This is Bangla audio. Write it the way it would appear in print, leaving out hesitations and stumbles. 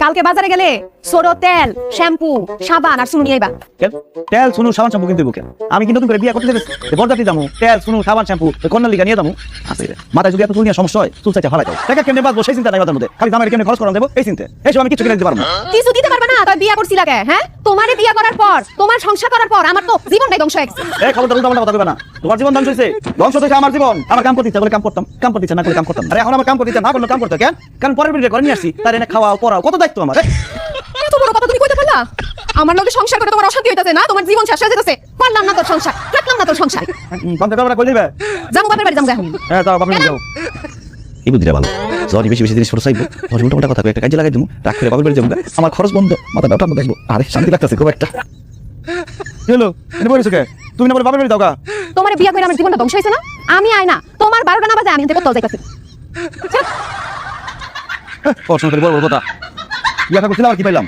কালকে বাজারে গেলে সরো তেল শ্যাম্পু সাবান আর সুনু নিয়ে আইবা। তেল সুনু সাবান শ্যাম্পু কিনতে বুকে আমি কি নতুন করে বিয়ে করতে যাচ্ছি বরযাত্রী যাবো তেল সুনু সাবান শ্যাম্পু কন্যার লিগা নিয়ে যাবো আছে মাথায় যদি এত চুল নিয়ে সমস্যা হয় চুল চাইতে ফালাই দাও টাকা কেমনে বাঁচবো সেই চিন্তা নাই মাথার মধ্যে খালি দামের কেমনে খরচ করা দেবো এই চিন্তা এইসব আমি কিছু কিনে দিতে পারবো না। কিছু দিতে পারবে না তাই বিয়ে করছিলা কে? হ্যাঁ তোমারে বিয়ে করার পর তোমার সংসার করার পর আমার তো জীবনটাই ধ্বংস হয়ে গেছে। এই খবরদার উল্টা কথা কইবা না তোমার জীবন ধ্বংস হইছে ধ্বংস হইছে আমার জীবন আমার কাম করতে ইচ্ছা করলে কাম করতাম কাম করতে ইচ্ছা না করলে কাম করতাম আরে এখন আমার কাম করতে ইচ্ছা না করলে কাম করতে কেন কারণ পরের বিয়ে করে নিয়ে আসছি তার এনে খাওয়াও পড়াও কত দায়িত্ব আমার এত বড় কথা তুমি কইতে পারলা? আমার লগে সংসার করে তোমার অশান্তি হইতাছে না? তোমার জীবন শেষ হয়ে যেতেছে। পারলাম না তোর সংসার, রাখলাম না তোর সংসার। কমতে কমরা কই দিবে যাবো বাপের বাড়ি যাবো এখন। হ্যাঁ যাও বাপের বাড়ি যাও এই বুদ্ধিটা ভালো যদি বেশি বেশি জিনিস ফটো চাইবো উল্টা উল্টা কথা একটা কাজে লাগাই দিবো রাখ করে বাপের বাড়ি যাবো আমার খরচ বন্ধ মাথা ঠান্ডা দেখবো আরে শান্তি লাগতেছে খুব একটা হ্যালো এনে বলেছো কে তুমি না বলে বাপের বাড়ি যাও গা তোমার বিয়ে করে আমার জীবনটা ধ্বংস হয়েছে না? আমি আয় না তোমার 12টা না বাজে আমি হেঁটে কোথাও যাইতাছি। পড়াশোনা করে বড় বড় কথা বিয়ে করছিলাম আর কি পাইলাম